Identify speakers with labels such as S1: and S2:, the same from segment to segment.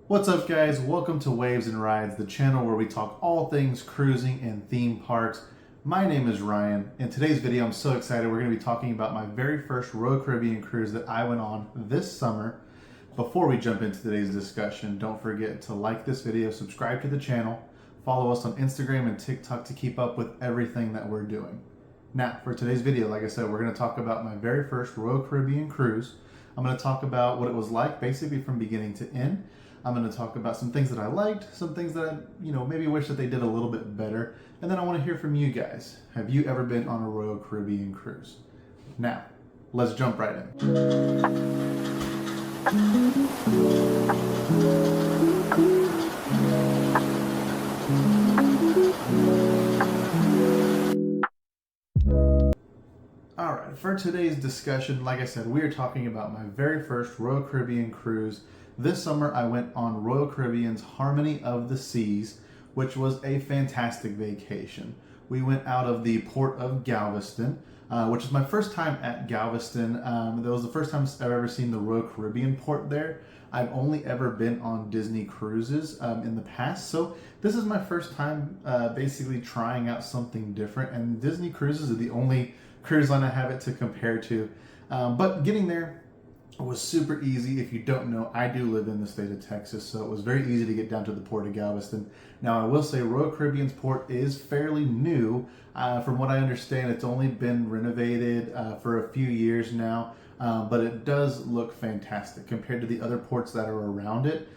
S1: What's up, guys? Welcome to Waves and Rides, the channel where we talk all things cruising and theme parks. My name is Ryan. In today's video, I'm so excited. We're going to be talking about my very first Royal Caribbean cruise that I went on this summer. Before we jump into today's discussion, don't forget to like this video, subscribe to the channel, follow us on Instagram and TikTok to keep up with everything that we're doing. Now, for today's video, like I said, we're going to talk about my very first Royal Caribbean cruise. I'm going to talk about what it was like, basically from beginning to end. I'm going to talk about some things that I liked, some things that I, maybe wish that they did a little bit better. And then I want to hear from you guys. Have you ever been on a Royal Caribbean cruise? Now, let's jump right in. Alright, for today's discussion, like I said, we are talking about my very first Royal Caribbean cruise. This summer I went on Royal Caribbean's Harmony of the Seas, which was a fantastic vacation. We went out of the port of Galveston, which is my first time at Galveston. That was the first time I've ever seen the Royal Caribbean port there. I've only ever been on Disney cruises in the past, so this is my first time basically trying out something different, and Disney cruises are the only cruise line I have it to compare to. But getting there was super easy. If you don't know, I do live in the state of Texas, so it was very easy to get down to the port of Galveston. Now, I will say Royal Caribbean's port is fairly new. From what I understand, it's only been renovated for a few years now, but it does look fantastic compared to the other ports that are around it.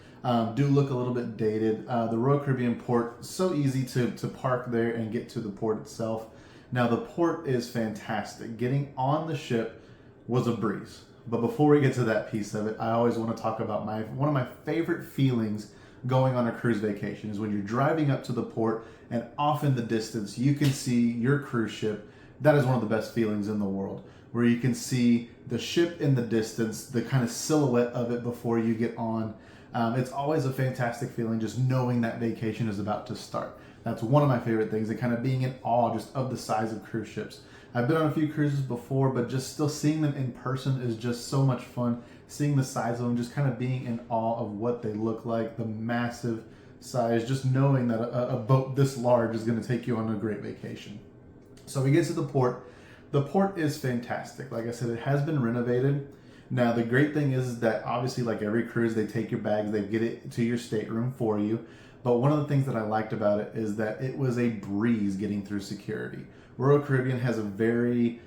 S1: Do look a little bit dated. The Royal Caribbean port, so easy to park there and get to the port itself. Now, the port is fantastic. Getting on the ship was a breeze. But before we get to that piece of it, I always want to talk about one of my favorite feelings going on a cruise vacation is when you're driving up to the port and off in the distance, you can see your cruise ship. That is one of the best feelings in the world, where you can see the ship in the distance, the kind of silhouette of it before you get on. It's always a fantastic feeling just knowing that vacation is about to start. That's one of my favorite things, and kind of being in awe just of the size of cruise ships. I've been on a few cruises before, but just still seeing them in person is just so much fun. Seeing the size of them, just kind of being in awe of what they look like, the massive size, just knowing that a boat this large is going to take you on a great vacation. So we get to the port. The port is fantastic. Like I said, it has been renovated. Now, the great thing is that obviously, like every cruise, they take your bags, they get it to your stateroom for you. But one of the things that I liked about it is that it was a breeze getting through security. Royal Caribbean has a very,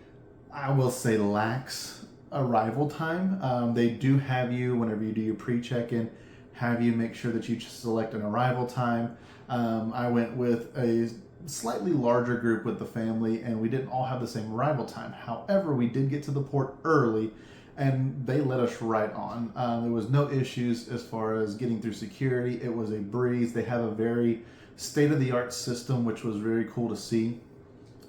S1: I will say, lax arrival time. They do have you, whenever you do your pre-check-in, have you make sure that you select an arrival time. I went with a slightly larger group with the family, and we didn't all have the same arrival time. However, we did get to the port early, and they let us right on. There was no issues as far as getting through security. It was a breeze. They have a very state-of-the-art system, which was very cool to see.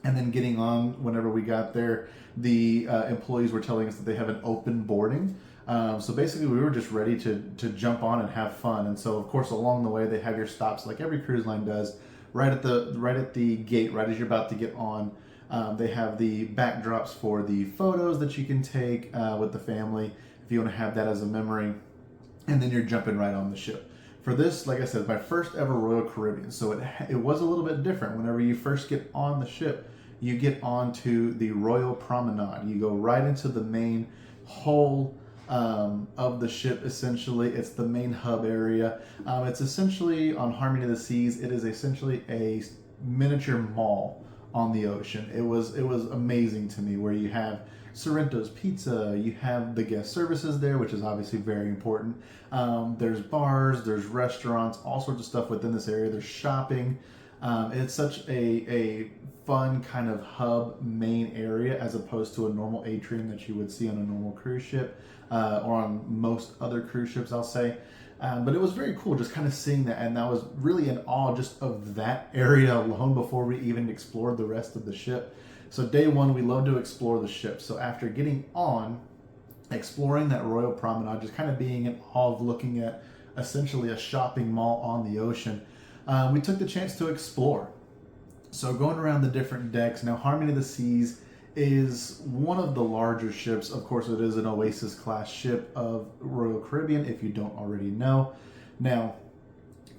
S1: And then getting on, whenever we got there, the employees were telling us that they have an open boarding. So basically, we were just ready to jump on and have fun. And so, of course, along the way, they have your stops like every cruise line does. Right at the gate, right as you're about to get on, they have the backdrops for the photos that you can take with the family if you want to have that as a memory. And then you're jumping right on the ship. For this, like I said, my first ever Royal Caribbean, so it was a little bit different. Whenever you first get on the ship, you get onto the Royal Promenade. You go right into the main hull of the ship, essentially. It's the main hub area. It's essentially, on Harmony of the Seas, it is essentially a miniature mall on the ocean. It was amazing to me, where you have Sorrento's Pizza, you have the guest services there, which is obviously very important. There's bars, there's restaurants, all sorts of stuff within this area. There's shopping. It's such a fun kind of hub main area, as opposed to a normal atrium that you would see on a normal cruise ship or on most other cruise ships, I'll say. But it was very cool just kind of seeing that, and I was really in awe just of that area alone before we even explored the rest of the ship. So day one, we love to explore the ship. So after getting on, exploring that Royal Promenade, just kind of being in awe of looking at essentially a shopping mall on the ocean, we took the chance to explore. So going around the different decks, now Harmony of the Seas is one of the larger ships. Of course, it is an Oasis class ship of Royal Caribbean, if you don't already know. Now,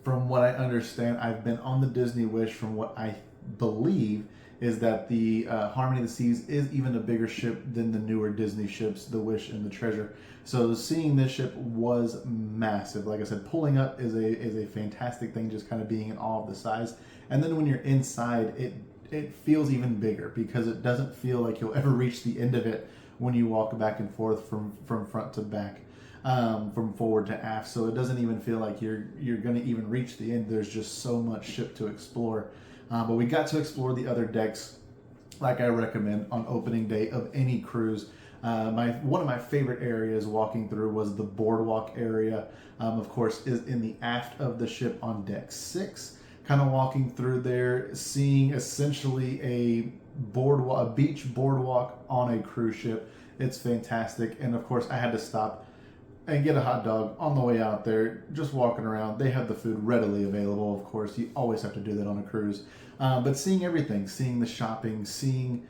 S1: from what I understand, I've been on the Disney Wish. From what I believe is that the Harmony of the Seas is even a bigger ship than the newer Disney ships, the Wish and the Treasure. So seeing this ship was massive. Like I said, pulling up is a fantastic thing, just kind of being in awe of the size. And then when you're inside, it feels even bigger because it doesn't feel like you'll ever reach the end of it when you walk back and forth from front to back. From forward to aft, so it doesn't even feel like you're going to even reach the end. There's just so much ship to explore, but we got to explore the other decks, like I recommend on opening day of any cruise. One of my favorite areas walking through was the boardwalk area. Of course, is in the aft of the ship on deck 6. Kind of walking through there, seeing essentially a beach boardwalk on a cruise ship. It's fantastic, and of course, I had to stop and get a hot dog on the way out there, just walking around. They have the food readily available, of course. You always have to do that on a cruise. But seeing everything, seeing the shopping, seeing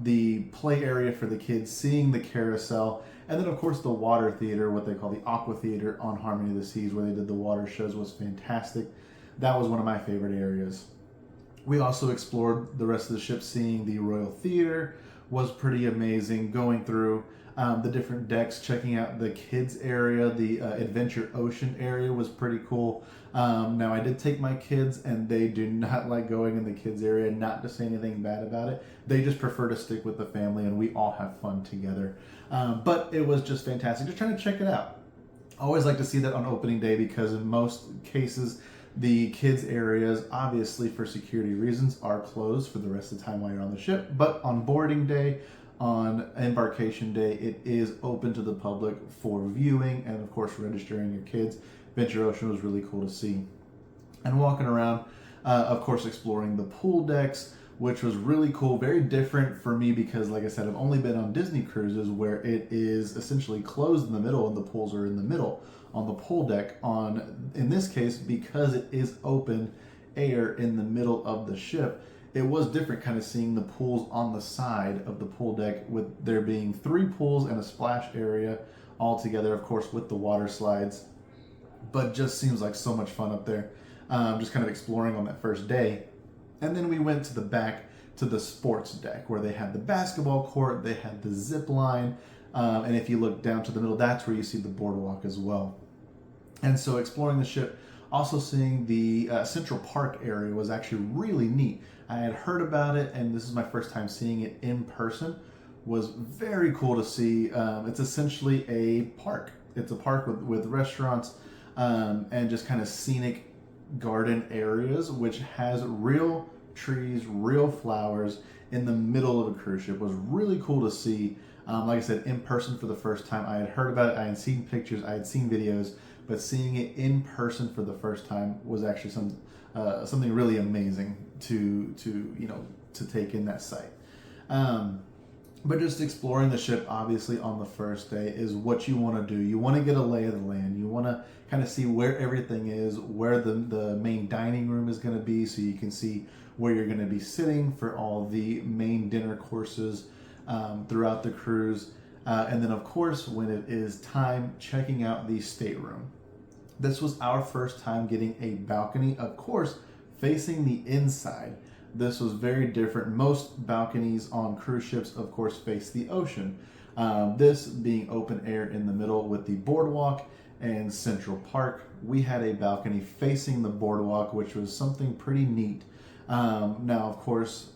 S1: the play area for the kids, seeing the carousel, and then, of course, the water theater, what they call the Aqua Theater on Harmony of the Seas, where they did the water shows, was fantastic. That was one of my favorite areas. We also explored the rest of the ship, seeing the Royal Theater was pretty amazing, going through the different decks, checking out the kids area. The Adventure Ocean area was pretty cool. Now, I did take my kids, and they do not like going in the kids area. Not to say anything bad about it. They just prefer to stick with the family, and we all have fun together. But it was just fantastic. Just trying to check it out. I always like to see that on opening day because in most cases, the kids areas, obviously for security reasons, are closed for the rest of the time while you're on the ship. But on boarding day, on embarkation day, it is open to the public for viewing and, of course, registering your kids. Adventure Ocean was really cool to see. And walking around, of course, exploring the pool decks, which was really cool. Very different for me because, like I said, I've only been on Disney cruises where it is essentially closed in the middle and the pools are in the middle. On the pool deck, in this case, because it is open air in the middle of the ship, it was different kind of seeing the pools on the side of the pool deck, with there being 3 pools and a splash area all together, of course, with the water slides. But just seems like so much fun up there, just kind of exploring on that first day. And then we went to the back to the sports deck where they had the basketball court, they had the zip line, and if you look down to the middle, that's where you see the boardwalk as well. And so exploring the ship, also seeing the Central Park area was actually really neat. I had heard about it, and this is my first time seeing it in person. Was very cool to see. It's essentially a park. It's a park with restaurants and just kind of scenic garden areas, which has real trees, real flowers in the middle of a cruise ship. It was really cool to see. Like I said, in person for the first time. I had heard about it, I had seen pictures, I had seen videos, but seeing it in person for the first time was actually something really amazing to take in that sight. But just exploring the ship, obviously, on the first day is what you want to do. You want to get a lay of the land. You want to kind of see where everything is, where the main dining room is going to be, so you can see where you're going to be sitting for all the main dinner courses throughout the cruise. And then, of course, when it is time, checking out the stateroom. This was our first time getting a balcony, of course, facing the inside. This was very different. Most balconies on cruise ships, of course, face the ocean. This being open air in the middle with the boardwalk and Central Park. We had a balcony facing the boardwalk, which was something pretty neat. Now, of course,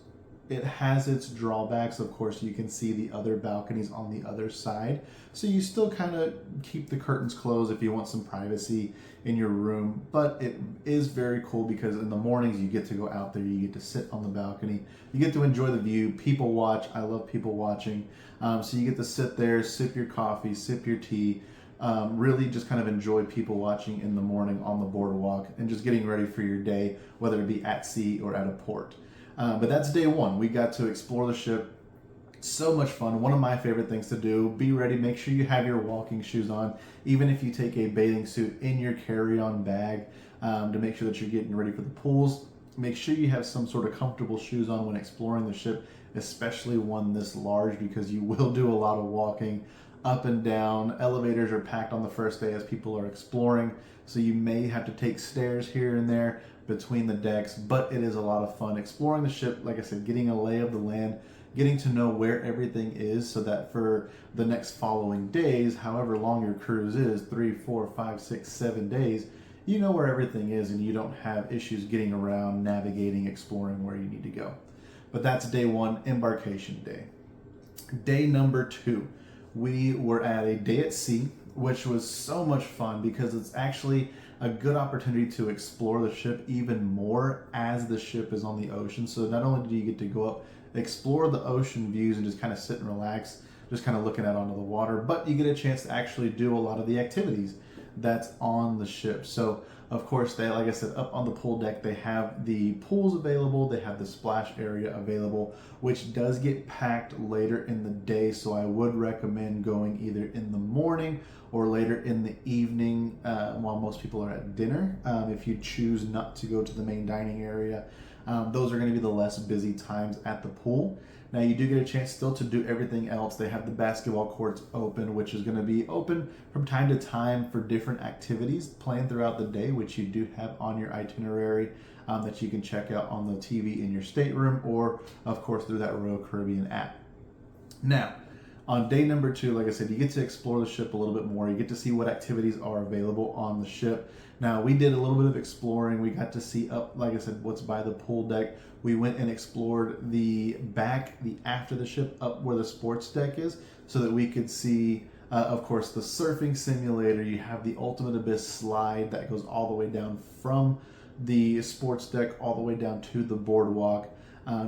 S1: it has its drawbacks. Of course, you can see the other balconies on the other side. So you still kind of keep the curtains closed if you want some privacy in your room. But it is very cool because in the mornings you get to go out there, you get to sit on the balcony, you get to enjoy the view, people watch. I love people watching. So you get to sit there, sip your coffee, sip your tea, really just kind of enjoy people watching in the morning on the boardwalk and just getting ready for your day, whether it be at sea or at a port. But that's day one. We got to explore the ship. So much fun. One of my favorite things to do. Be ready. Make sure you have your walking shoes on. Even if you take a bathing suit in your carry-on bag to make sure that you're getting ready for the pools. Make sure you have some sort of comfortable shoes on when exploring the ship, especially one this large, because you will do a lot of walking up and down. Elevators are packed on the first day as people are exploring, so you may have to take stairs here and there between the decks, but it is a lot of fun exploring the ship. Like I said, getting a lay of the land, getting to know where everything is, so that for the next following days, however long your cruise is, 3, 4, 5, 6, 7 days, you know where everything is and you don't have issues getting around, navigating, exploring where you need to go. But that's day one, embarkation day. Day number 2, we were at a day at sea, which was so much fun because it's actually a good opportunity to explore the ship even more as the ship is on the ocean. So not only do you get to go up, explore the ocean views and just kind of sit and relax, just kind of looking out onto the water, but you get a chance to actually do a lot of the activities that's on the ship. So of course, they, like I said, up on the pool deck, they have the pools available, they have the splash area available, which does get packed later in the day. So I would recommend going either in the morning or later in the evening while most people are at dinner. If you choose not to go to the main dining area, those are going to be the less busy times at the pool. Now you do get a chance still to do everything else. They have the basketball courts open, which is going to be open from time to time for different activities planned throughout the day, which you do have on your itinerary that you can check out on the TV in your stateroom or, of course, through that Royal Caribbean app. Now, on day number 2, like I said, you get to explore the ship a little bit more. You get to see what activities are available on the ship. Now, we did a little bit of exploring. We got to see up, like I said, what's by the pool deck. We went and explored the after the ship, up where the sports deck is, so that we could see, of course, the surfing simulator. You have the Ultimate Abyss slide that goes all the way down from the sports deck all the way down to the boardwalk.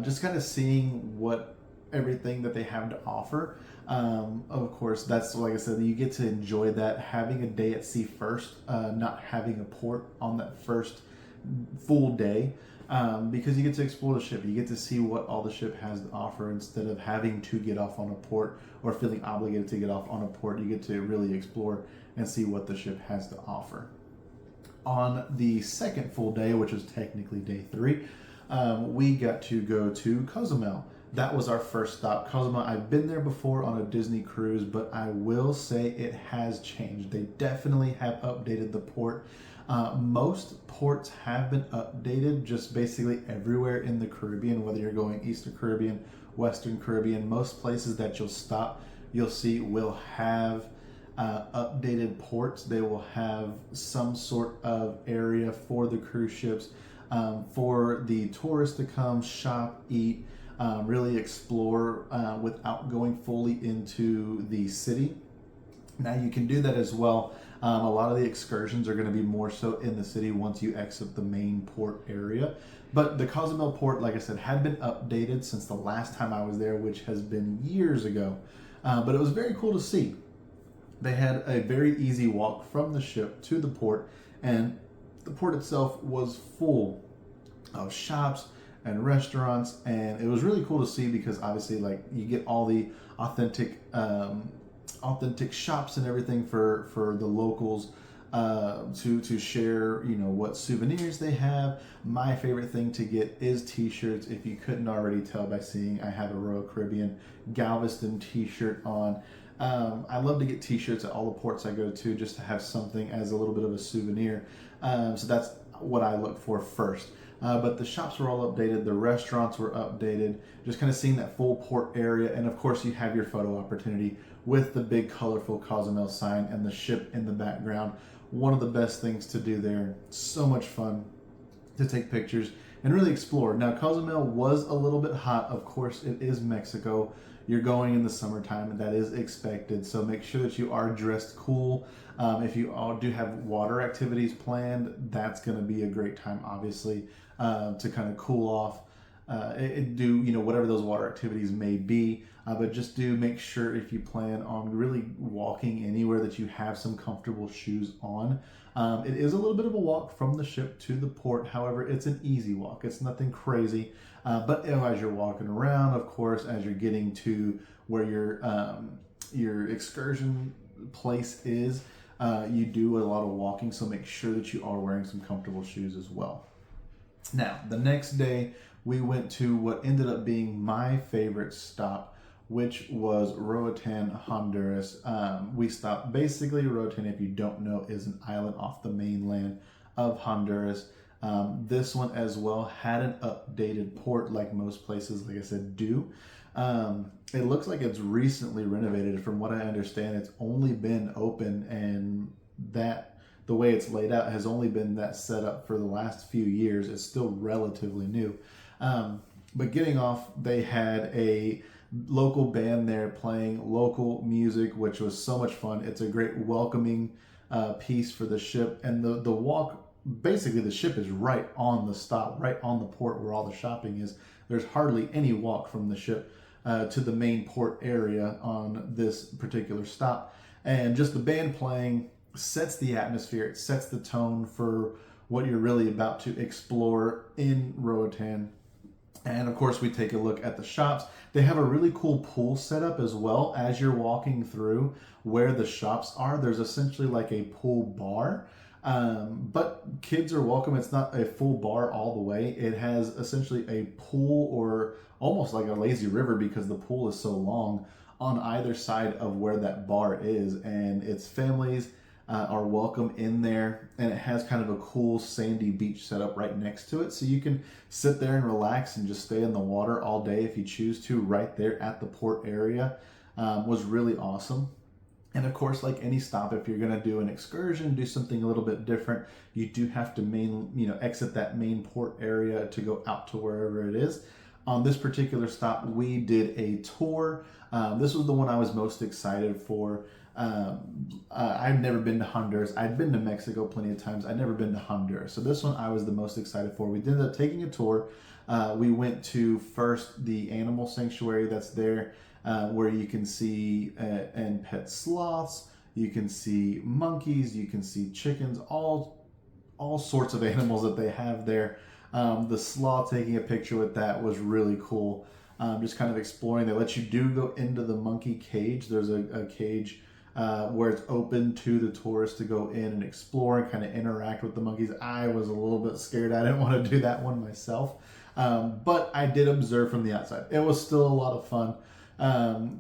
S1: Just kind of seeing what everything that they have to offer. Of course, that's, like I said, you get to enjoy that, having a day at sea first, not having a port on that first full day, because you get to explore the ship. You get to see what all the ship has to offer instead of having to get off on a port or feeling obligated to get off on a port. You get to really explore and see what the ship has to offer. On the second full day, which was technically day 3, we got to go to Cozumel. That was our first stop. Cozumel, I've been there before on a Disney cruise, but I will say it has changed. They definitely have updated the port. Most ports have been updated just basically everywhere in the Caribbean, whether you're going Eastern Caribbean, Western Caribbean. Most places that you'll stop, you'll see will have updated ports. They will have some sort of area for the cruise ships, for the tourists to come, shop, eat, really explore without going fully into the city. Now you can do that as well. A lot of the excursions are going to be more so in the city once you exit the main port area. But the Cozumel port, like I said, had been updated since the last time I was there, which has been years ago. But it was very cool to see. They had a very easy walk from the ship to the port, and the port itself was full of shops and restaurants, and it was really cool to see because obviously, like, you get all the authentic shops and everything for the locals to share, you know, what souvenirs they have. My favorite thing to get is t-shirts. If you couldn't already tell by seeing, I have a Royal Caribbean Galveston t-shirt on. I love to get t-shirts at all the ports I go to just to have something as a little bit of a souvenir. So that's what I look for first. But the shops were all updated, the restaurants were updated, just kind of seeing that full port area. And of course you have your photo opportunity with the big colorful Cozumel sign and the ship in the background. One of the best things to do there. So much fun to take pictures and really explore. Now Cozumel was a little bit hot. Of course, it is Mexico. You're going in the summertime, and that is expected. So make sure that you are dressed cool. If you all do have water activities planned, that's going to be a great time, obviously, to kind of cool off. Do, you know, whatever those water activities may be, but just do make sure, if you plan on really walking anywhere, that you have some comfortable shoes on. It is a little bit of a walk from the ship to the port. However, it's an easy walk. It's nothing crazy. But as you're walking around, of course, as you're getting to where your excursion place is, you do a lot of walking. So make sure that you are wearing some comfortable shoes as well. Now, the next day, we went to what ended up being my favorite stop, which was Roatan, Honduras. We stopped basically. Roatan, if you don't know, is an island off the mainland of Honduras. This one as well had an updated port, like most places, like I said, do. It looks like it's recently renovated. From what I understand, it's only been open, and that the way it's laid out has only been that set up for the last few years. It's still relatively new. But getting off, they had a local band there playing local music, which was so much fun. It's a great welcoming piece for the ship, and the walk. Basically, the ship is right on the stop, right on the port where all the shopping is. There's hardly any walk from the ship to the main port area on this particular stop. And just the band playing sets the atmosphere, it sets the tone for what you're really about to explore in Roatan. And of course, we take a look at the shops. They have a really cool pool setup as well. As you're walking through where the shops are, there's essentially like a pool bar. But kids are welcome. It's not a full bar all the way. It has essentially a pool, or almost like a lazy river because the pool is so long, on either side of where that bar is. And its families are welcome in there. And it has kind of a cool sandy beach setup right next to it. So you can sit there and relax and just stay in the water all day if you choose to, right there at the port area. Was really awesome. And of course, like any stop, if you're going to do an excursion, do something a little bit different, you do have to exit that main port area to go out to wherever it is. On this particular stop, we did a tour. This was the one I was most excited for. I've never been to Honduras. I'd been to Mexico plenty of times. I'd never been to Honduras. So this one I was the most excited for. We ended up taking a tour. We went to first the animal sanctuary that's there. Where you can see and pet sloths, you can see monkeys, you can see chickens, all sorts of animals that they have there. The sloth, taking a picture with that was really cool. Just kind of exploring. They let you go into the monkey cage. There's a cage where it's open to the tourists to go in and explore and kind of interact with the monkeys. I was a little bit scared. I didn't want to do that one myself, but I did observe from the outside. It was still a lot of fun.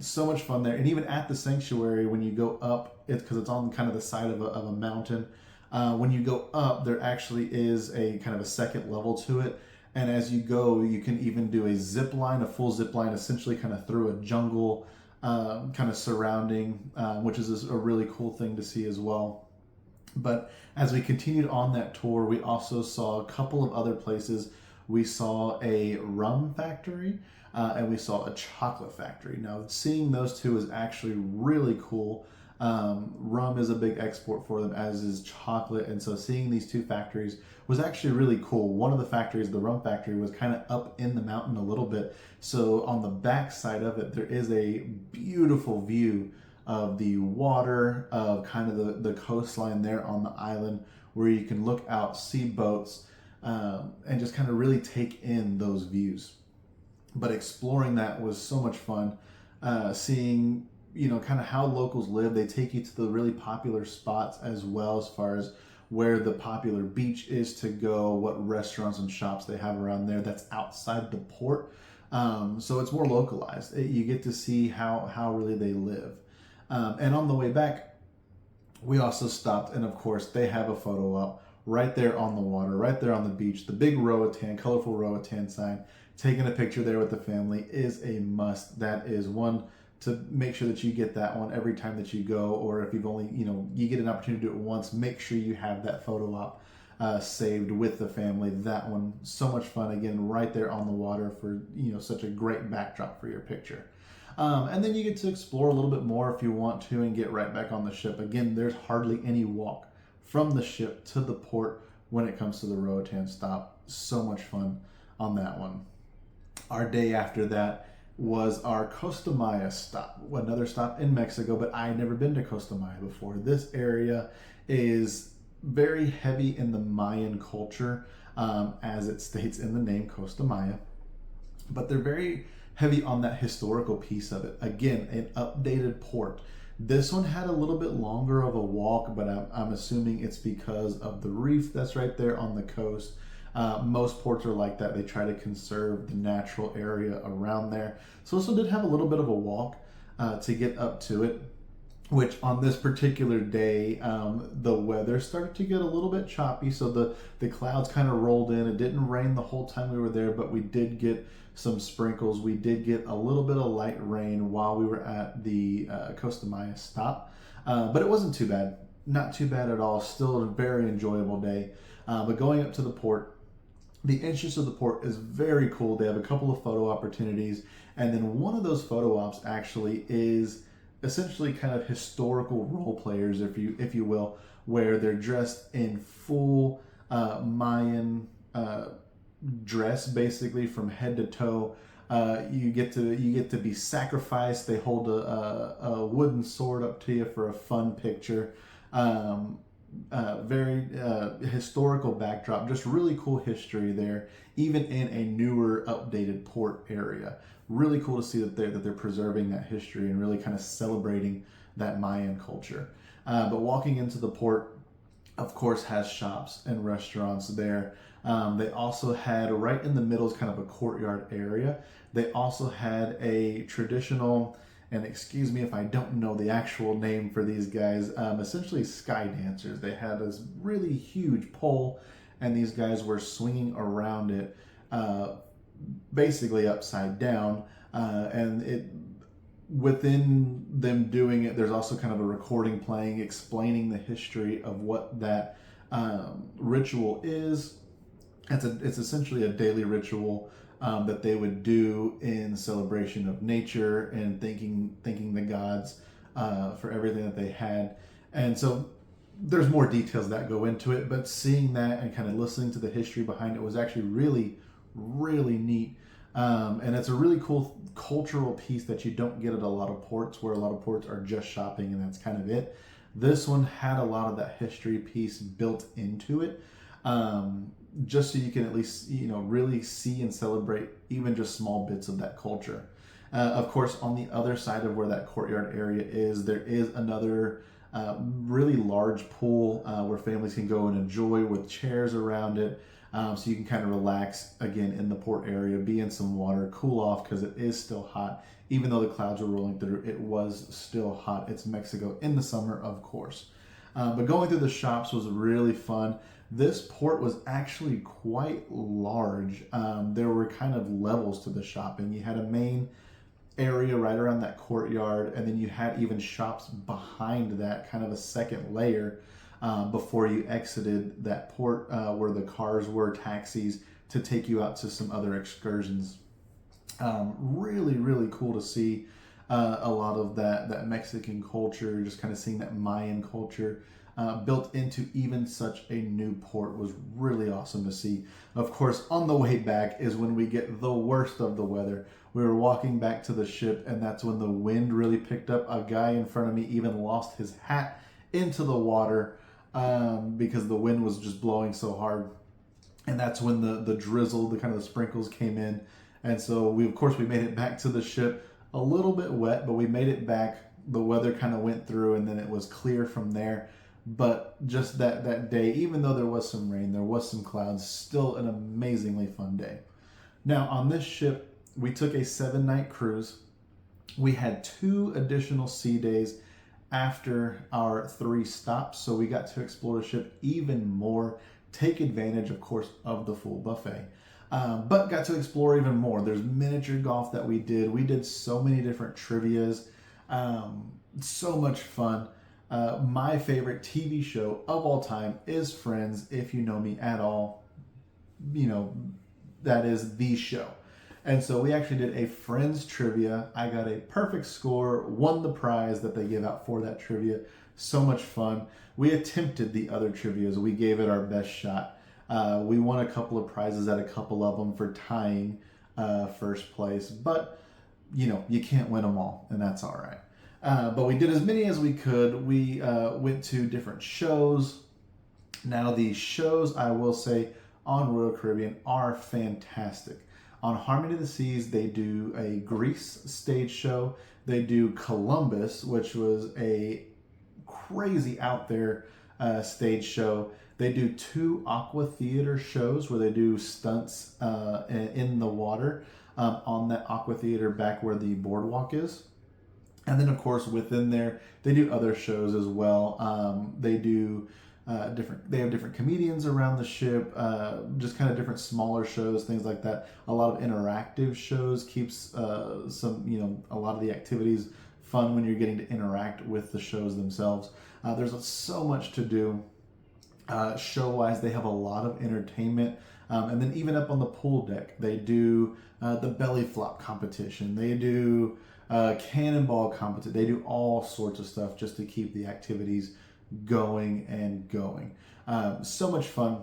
S1: So much fun there. And even at the sanctuary, when you go up, because it's on kind of the side of a mountain, when you go up, there actually is a kind of a second level to it. And as you go, you can even do a zip line, a full zip line, essentially kind of through a jungle kind of surrounding, which is a really cool thing to see as well. But as we continued on that tour, we also saw a couple of other places. We saw a rum factory. And we saw a chocolate factory. Now, seeing those two is actually really cool. Rum is a big export for them, as is chocolate. And so seeing these two factories was actually really cool. One of the factories, the rum factory, was kind of up in the mountain a little bit. So on the back side of it, there is a beautiful view of the water, of kind of the coastline there on the island, where you can look out, see boats, and just kind of really take in those views. But exploring that was so much fun. Seeing, kind of how locals live. They take you to the really popular spots as well, as far as where the popular beach is to go, what restaurants and shops they have around there that's outside the port. So it's more localized. You get to see how really they live. And on the way back, we also stopped, and of course, they have a photo op right there on the water, right there on the beach. The big Roatan, colorful Roatan sign. Taking a picture there with the family is a must. That is one to make sure that you get that one every time that you go, or if you've only, you get an opportunity to do it once, make sure you have that photo op saved with the family. That one, so much fun. Again, right there on the water for, such a great backdrop for your picture. And then you get to explore a little bit more if you want to and get right back on the ship. Again, there's hardly any walk from the ship to the port when it comes to the Roatan stop. So much fun on that one. Our day after that was our Costa Maya stop, another stop in Mexico, but I had never been to Costa Maya before. This area is very heavy in the Mayan culture, as it states in the name Costa Maya, but they're very heavy on that historical piece of it. Again, an updated port. This one had a little bit longer of a walk, but I'm assuming it's because of the reef that's right there on the coast. Most ports are like that. They try to conserve the natural area around there. So this one did have a little bit of a walk to get up to it, which on this particular day, the weather started to get a little bit choppy. So the clouds kind of rolled in. It didn't rain the whole time we were there, but we did get some sprinkles. We did get a little bit of light rain while we were at the Costa Maya stop, but it wasn't too bad. Not too bad at all. Still a very enjoyable day. But going up to the port, the entrance of the port is very cool. They have a couple of photo opportunities, and then one of those photo ops actually is essentially kind of historical role players, if you will, where they're dressed in full Mayan dress, basically from head to toe. You get to be sacrificed. They hold a wooden sword up to you for a fun picture. Very historical backdrop, just really cool history there, even in a newer, updated port area. Really cool to see that they're preserving that history and really kind of celebrating that Mayan culture. But walking into the port, of course, has shops and restaurants there. They also had, right in the middle is kind of a courtyard area. They also had a traditional, and excuse me if I don't know the actual name for these guys, essentially sky dancers. They had this really huge pole, and these guys were swinging around it, basically upside down, and it within them doing it, there's also kind of a recording playing explaining the history of what that ritual is. It's essentially a daily ritual that they would do in celebration of nature and thanking the gods for everything that they had. And so there's more details that go into it, but seeing that and kind of listening to the history behind it was actually really, really neat. And it's a really cool cultural piece that you don't get at a lot of ports, where a lot of ports are just shopping and that's kind of it. This one had a lot of that history piece built into it, just so you can at least really see and celebrate even just small bits of that culture. Of course, on the other side of where that courtyard area is, there is another really large pool where families can go and enjoy, with chairs around it. So you can kind of relax again in the port area, be in some water, cool off, because it is still hot. Even though the clouds were rolling through, it was still hot. It's Mexico in the summer, of course. But going through the shops was really fun. This port was actually quite large. There were kind of levels to the shopping. You had a main area right around that courtyard, and then you had even shops behind that, kind of a second layer, before you exited that port, where the cars were taxis to take you out to some other excursions. Really, really cool to see a lot of that Mexican culture, just kind of seeing that Mayan culture built into even such a new port was really awesome to see. Of course, on the way back is when we get the worst of the weather. We were walking back to the ship, and that's when the wind really picked up. A guy in front of me even lost his hat into the water because the wind was just blowing so hard. And that's when the drizzle, the kind of the sprinkles came in. And so we made it back to the ship a little bit wet, but we made it back. The weather kind of went through, and then it was clear from there. But just that day, even though there was some rain, there was some clouds, still an amazingly fun day. Now, on this ship, we took a 7-night cruise. We had 2 additional sea days after our 3 stops, so we got to explore the ship even more, take advantage, of course, of the full buffet. But got to explore even more. There's miniature golf that we did. We did so many different trivias. So much fun. My favorite TV show of all time is Friends. If you know me at all, that is the show. And so we actually did a Friends trivia. I got a perfect score, won the prize that they give out for that trivia. So much fun. We attempted the other trivias. We gave it our best shot. We won a couple of prizes at a couple of them for tying first place. But, you can't win them all, and that's all right. But we did as many as we could. We went to different shows. Now, the shows, I will say, on Royal Caribbean are fantastic. On Harmony of the Seas, they do a Greece stage show. They do Columbus, which was a crazy out there stage show. They do two aqua theater shows where they do stunts in the water on that aqua theater back where the boardwalk is. And then, of course, within there, they do other shows as well. They do different. They have different comedians around the ship, just kind of different smaller shows, things like that. A lot of interactive shows keeps a lot of the activities fun when you're getting to interact with the shows themselves. There's so much to do. Show-wise, they have a lot of entertainment. And then even up on the pool deck, they do the belly flop competition. They do cannonball competition. They do all sorts of stuff just to keep the activities going and going. So much fun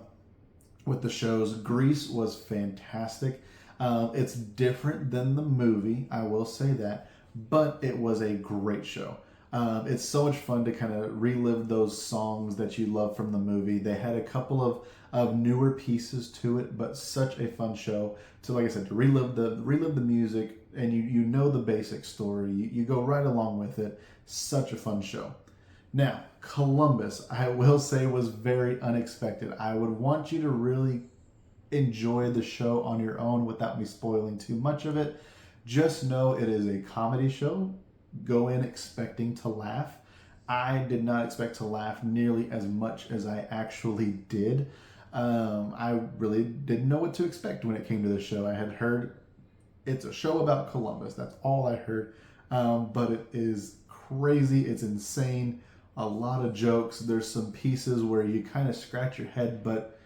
S1: with the shows. Grease was fantastic. It's different than the movie, I will say that, but it was a great show. It's so much fun to kind of relive those songs that you love from the movie. They had a couple of newer pieces to it, but such a fun show to, like I said, to relive the music, and you know the basic story. You go right along with it. Such a fun show. Now, Columbus, I will say, was very unexpected. I would want you to really enjoy the show on your own without me spoiling too much of it. Just know it is a comedy show. Go in expecting to laugh. I did not expect to laugh nearly as much as I actually did. I really didn't know what to expect when it came to the show. I had heard it's a show about Columbus. That's all I heard. But it is crazy. It's insane. A lot of jokes. There's some pieces where you kind of scratch your head, but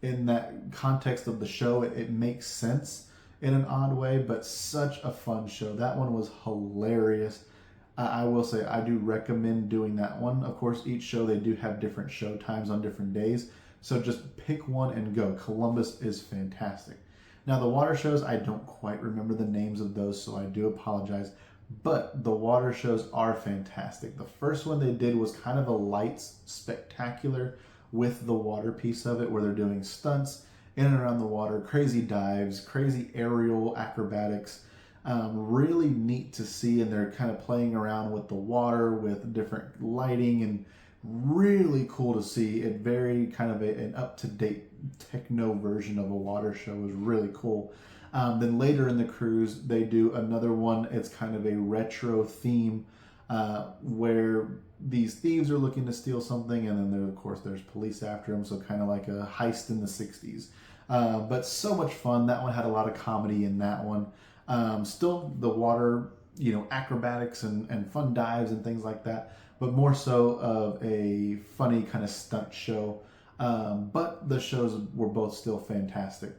S1: in that context of the show, it makes sense in an odd way, but such a fun show. That one was hilarious. I will say I do recommend doing that one. Of course, each show, they do have different show times on different days, so just pick one and go. Columbus is fantastic. Now, the water shows, I don't quite remember the names of those, so I do apologize, but the water shows are fantastic. The first one they did was kind of a lights spectacular with the water piece of it, where they're doing stunts in and around the water, crazy dives, crazy aerial acrobatics. Really neat to see, and they're kind of playing around with the water with different lighting, and really cool to see. It very kind of an up-to-date techno version of a water show. Is really cool. Then later in the cruise, they do another one. It's kind of a retro theme where these thieves are looking to steal something, and then of course there's police after them, so kind of like a heist in the 60s. But so much fun. That one had a lot of comedy in that one. Still the water, acrobatics and fun dives and things like that, but more so of a funny kind of stunt show. But the shows were both still fantastic.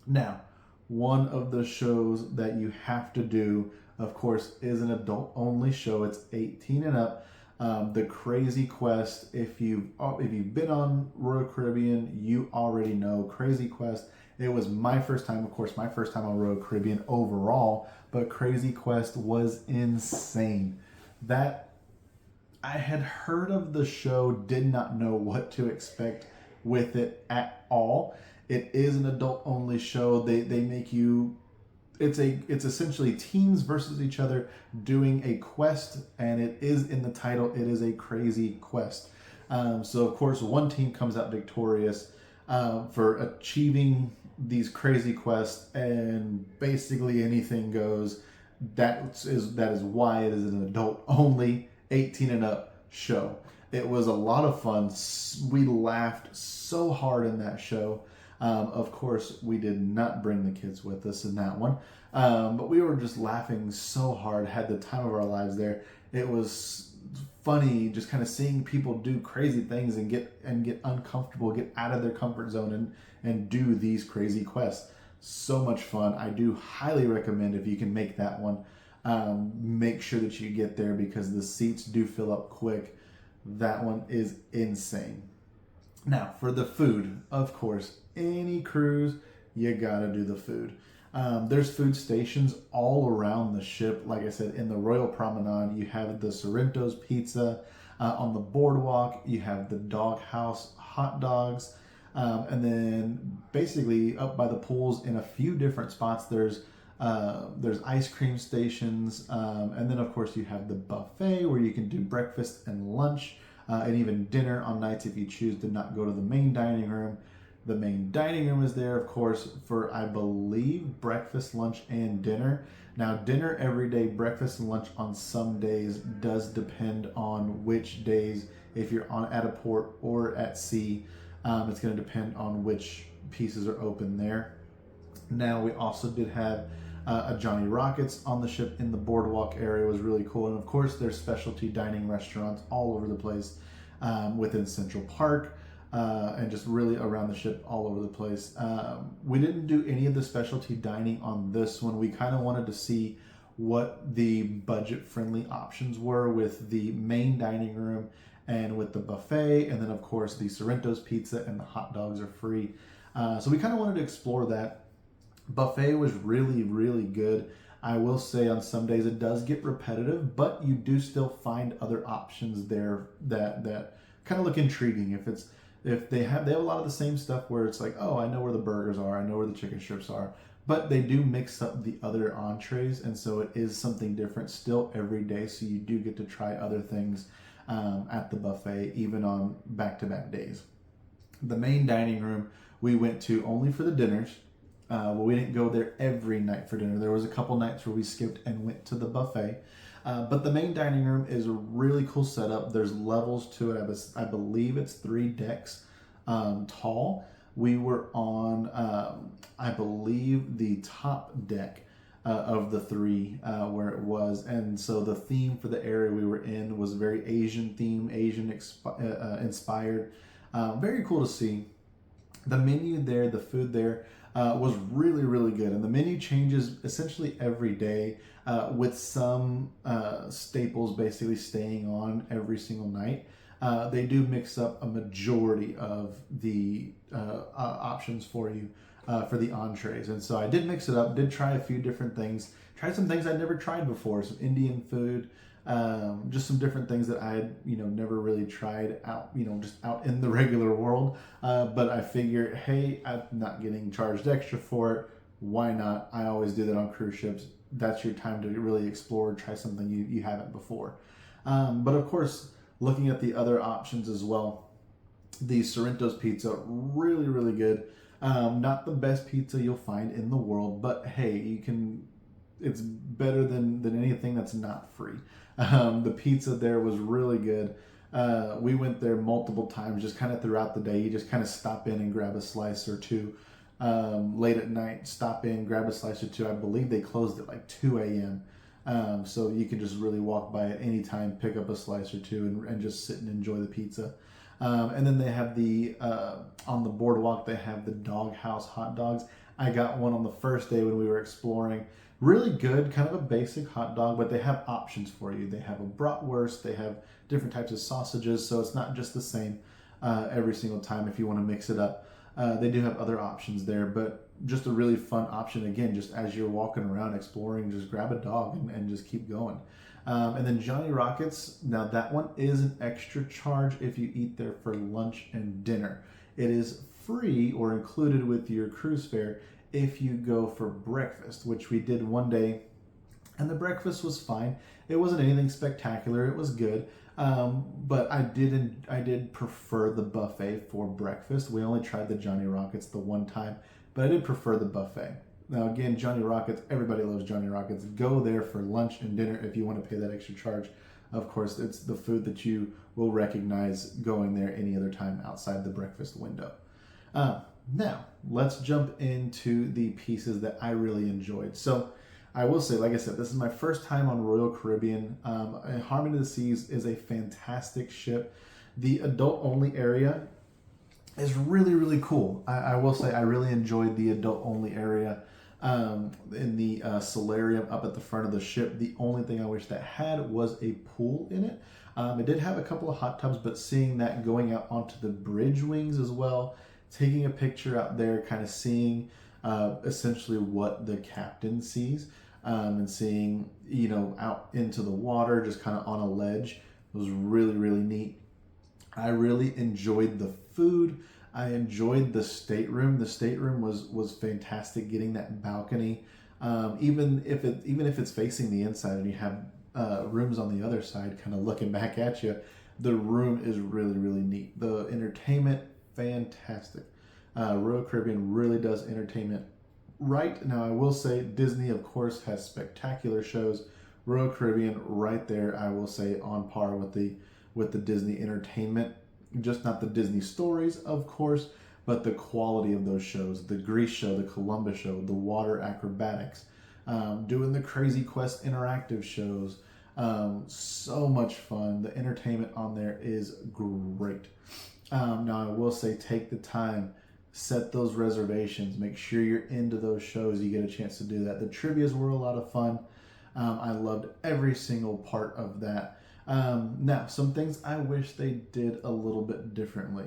S1: Now, one of the shows that you have to do, of course, is an adult-only show. It's 18 and up. The Crazy Quest. If you've been on Royal Caribbean, you already know Crazy Quest. It was my first time, of course, my first time on Royal Caribbean overall, but Crazy Quest was insane. That I had heard of the show, did not know what to expect with it at all. It is an adult-only show. They make you. It's essentially teams versus each other doing a quest, and it is in the title. It is a crazy quest. So of course, one team comes out victorious for achieving these crazy quests, and basically anything goes. That is why it is an adult-only 18 and up show. It was a lot of fun. We laughed so hard in that show. Of course, we did not bring the kids with us in that one, but we were just laughing so hard, had the time of our lives there. It was funny just kind of seeing people do crazy things and get uncomfortable, get out of their comfort zone and do these crazy quests. So much fun. I do highly recommend, if you can make that one, make sure that you get there because the seats do fill up quick. That one is insane. Now, for the food, of course, any cruise, you gotta do the food. There's food stations all around the ship. Like I said, in the Royal Promenade, you have the Sorrento's Pizza. On the boardwalk, you have the Doghouse hot dogs. And then basically up by the pools in a few different spots, there's ice cream stations. And then, of course, you have the buffet where you can do breakfast and lunch. and even dinner on nights if you choose to not go to the main dining room. The main dining room is there, of course, for I believe breakfast, lunch, and dinner. Now, dinner every day, breakfast and lunch on some days does depend on which days. If you're on at a port or at sea, it's going to depend on which pieces are open there. Now, we also did have a Johnny Rockets on the ship in the boardwalk area. It was really cool. And of course, there's specialty dining restaurants all over the place within Central Park. And just really around the ship all over the place. We didn't do any of the specialty dining on this one. We kind of wanted to see what the budget-friendly options were with the main dining room and with the buffet, and then of course the Sorrento's pizza and the hot dogs are free. So we kind of wanted to explore that. Buffet was really, really good. I will say on some days it does get repetitive, but you do still find other options there that kind of look intriguing. If they have a lot of the same stuff where it's like, oh, I know where the burgers are, I know where the chicken strips are, but they do mix up the other entrees, and so it is something different still every day. So you do get to try other things at the buffet, even on back-to-back days. The main dining room we went to only for the dinners. We didn't go there every night for dinner. There was a couple nights where we skipped and went to the buffet. But the main dining room is a really cool setup. There's levels to it. I believe it's 3 decks tall. We were on, I believe, the top deck of the 3 where it was. And so the theme for the area we were in was very Asian theme, Asian inspired. Very cool to see. The menu there, the food there, was really, really good. And the menu changes essentially every day with some staples basically staying on every single night. They do mix up a majority of the options for you for the entrees. And so I did mix it up, did try a few different things, tried some things I'd never tried before, some Indian food, just some different things that I had, never really tried out, just out in the regular world. But I figured, hey, I'm not getting charged extra for it. Why not? I always do that on cruise ships. That's your time to really explore, try something you haven't before. But of course, looking at the other options as well, the Sorrento's pizza, really, really good. Not the best pizza you'll find in the world, but hey, it's better than anything that's not free. The pizza there was really good. We went there multiple times, just kind of throughout the day. You just kind of stop in and grab a slice or two. Late at night, stop in, grab a slice or two. I believe they closed at like 2 a.m. So you can just really walk by at any time, pick up a slice or two, and just sit and enjoy the pizza. And then they have on the boardwalk, they have the Doghouse hot dogs. I got one on the first day when we were exploring. Really good, kind of a basic hot dog, but they have options for you. They have a bratwurst, they have different types of sausages, so it's not just the same every single time if you want to mix it up. They do have other options there, but just a really fun option. Again, just as you're walking around exploring, just grab a dog and just keep going. And then Johnny Rockets, now that one is an extra charge if you eat there for lunch and dinner. It is free or included with your cruise fare if you go for breakfast, which we did one day, and the breakfast was fine. It wasn't anything spectacular. It was good. But I did prefer the buffet for breakfast. We only tried the Johnny Rockets the one time, but I did prefer the buffet. Now again, Johnny Rockets, everybody loves Johnny Rockets. Go there for lunch and dinner if you want to pay that extra charge. Of course, it's the food that you will recognize going there any other time outside the breakfast window. Now, let's jump into the pieces that I really enjoyed. So I will say, like I said, this is my first time on Royal Caribbean. Harmony of the Seas is a fantastic ship. The adult-only area is really, really cool. I will say I really enjoyed the adult-only area in the solarium up at the front of the ship. The only thing I wish that had was a pool in it. It did have a couple of hot tubs, but seeing that going out onto the bridge wings as well, taking a picture out there, kind of seeing essentially what the captain sees, and seeing, out into the water, just kind of on a ledge, was really, really neat. I really enjoyed the food. I enjoyed the stateroom. The stateroom was fantastic. Getting that balcony, even if it's facing the inside and you have rooms on the other side, kind of looking back at you. The room is really, really neat. The entertainment, fantastic. Royal Caribbean really does entertainment right. Now, I will say Disney, of course, has spectacular shows. Royal Caribbean, right there, I will say on par with the Disney entertainment. Just not the Disney stories, of course, but the quality of those shows. The Grease show, the Columbus show, the water acrobatics, doing the Crazy Quest interactive shows. So much fun. The entertainment on there is great. Now, I will say take the time, set those reservations, make sure you're into those shows. You get a chance to do that. The trivias were a lot of fun. I loved every single part of that. Now, some things I wish they did a little bit differently.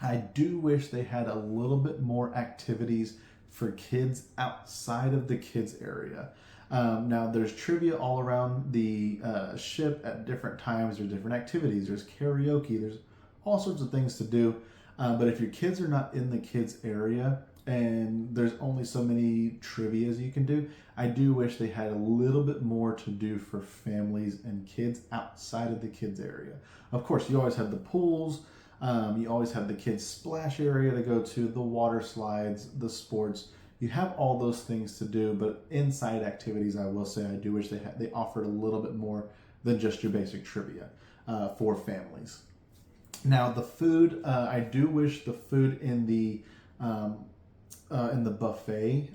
S1: I do wish they had a little bit more activities for kids outside of the kids area. Now, there's trivia all around the ship at different times. There's different activities. There's karaoke. There's all sorts of things to do. But if your kids are not in the kids area and there's only so many trivias you can do, I do wish they had a little bit more to do for families and kids outside of the kids area. Of course, you always have the pools. You always have the kids splash area to go to, the water slides, the sports. You have all those things to do, but inside activities, I will say I do wish they offered a little bit more than just your basic trivia for families. Now, the food, I do wish the food in the buffet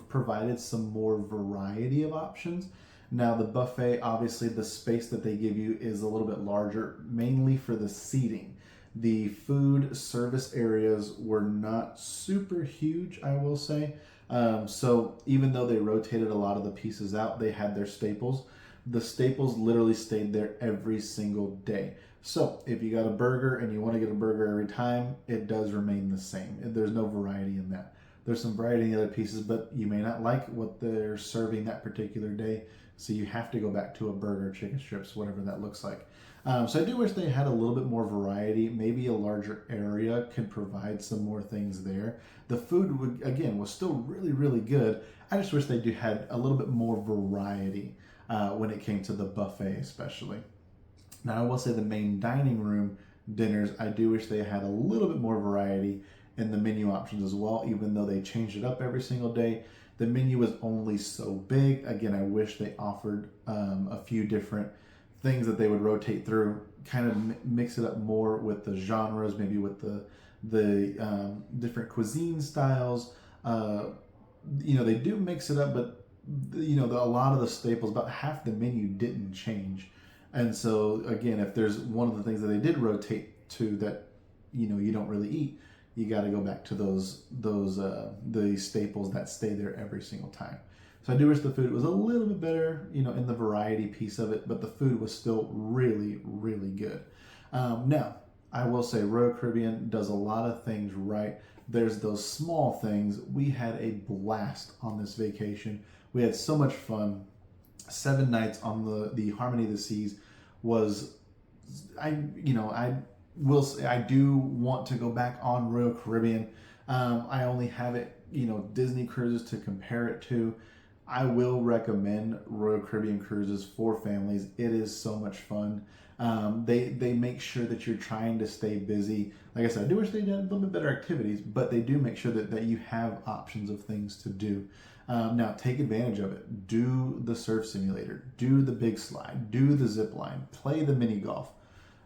S1: provided some more variety of options. Now, the buffet, obviously, the space that they give you is a little bit larger, mainly for the seating. The food service areas were not super huge, I will say. So even though they rotated a lot of the pieces out, they had their staples. The staples literally stayed there every single day. So if you got a burger and you want to get a burger every time, it does remain the same. There's no variety in that. There's some variety in the other pieces, but you may not like what they're serving that particular day. So you have to go back to a burger, chicken strips, whatever that looks like. So I do wish they had a little bit more variety. Maybe a larger area could provide some more things there. The food, was still really, really good. I just wish they had a little bit more variety when it came to the buffet especially. Now, I will say the main dining room dinners, I do wish they had a little bit more variety in the menu options as well, even though they changed it up every single day. The menu was only so big. Again, I wish they offered a few different things that they would rotate through, kind of mix it up more with the genres, maybe with the different cuisine styles. They do mix it up, but a lot of the staples, about half the menu didn't change. And so again, if there's one of the things that they did rotate to that you don't really eat, you got to go back to the staples that stay there every single time. So I do wish the food was a little bit better, in the variety piece of it, but the food was still really, really good. Now, I will say Royal Caribbean does a lot of things right. There's those small things. We had a blast on this vacation. We had so much fun. 7 nights on the Harmony of the Seas was, I will say I do want to go back on Royal Caribbean. I only have it, Disney cruises to compare it to. I will recommend Royal Caribbean cruises for families. It is so much fun. They make sure that you're trying to stay busy. Like I said, I do wish they did a little bit better activities, but they do make sure that you have options of things to do. Now, take advantage of it. Do the surf simulator. Do the big slide. Do the zip line. Play the mini golf.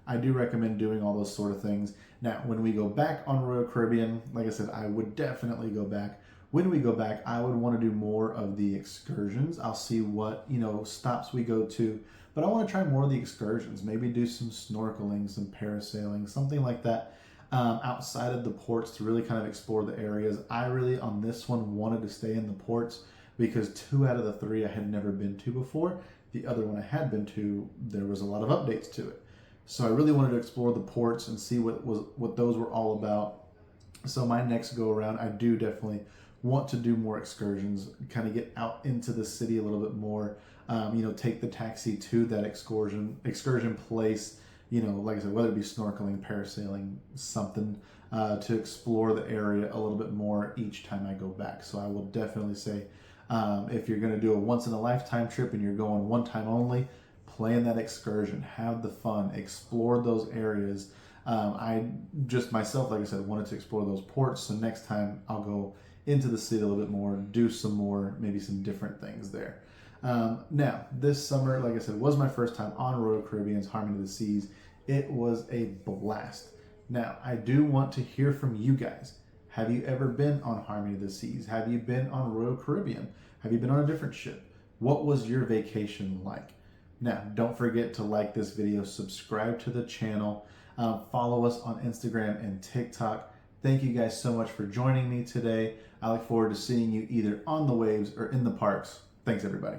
S1: I do recommend doing all those sort of things. Now, when we go back on Royal Caribbean, like I said, I would definitely go back. When we go back, I would want to do more of the excursions. I'll see what, stops we go to. But I want to try more of the excursions. Maybe do some snorkeling, some parasailing, something like that outside of the ports to really kind of explore the areas. I really, on this one, wanted to stay in the ports because 2 out of the 3 I had never been to before. The other one I had been to, there was a lot of updates to it. So I really wanted to explore the ports and see what those were all about. So my next go around, I do definitely want to do more excursions, kind of get out into the city a little bit more, take the taxi to that excursion place, like I said, whether it be snorkeling, parasailing, something to explore the area a little bit more each time I go back. So I will definitely say if you're going to do a once in a lifetime trip and you're going one time only, plan that excursion, have the fun, explore those areas. I just myself, like I said, wanted to explore those ports. So next time I'll go into the city a little bit more, do some more, maybe some different things there. Now, this summer, like I said, was my first time on Royal Caribbean's Harmony of the Seas. It was a blast. Now, I do want to hear from you guys. Have you ever been on Harmony of the Seas? Have you been on Royal Caribbean? Have you been on a different ship? What was your vacation like? Now, don't forget to like this video, subscribe to the channel, follow us on Instagram and TikTok. Thank you guys so much for joining me today. I look forward to seeing you either on the waves or in the parks. Thanks, everybody.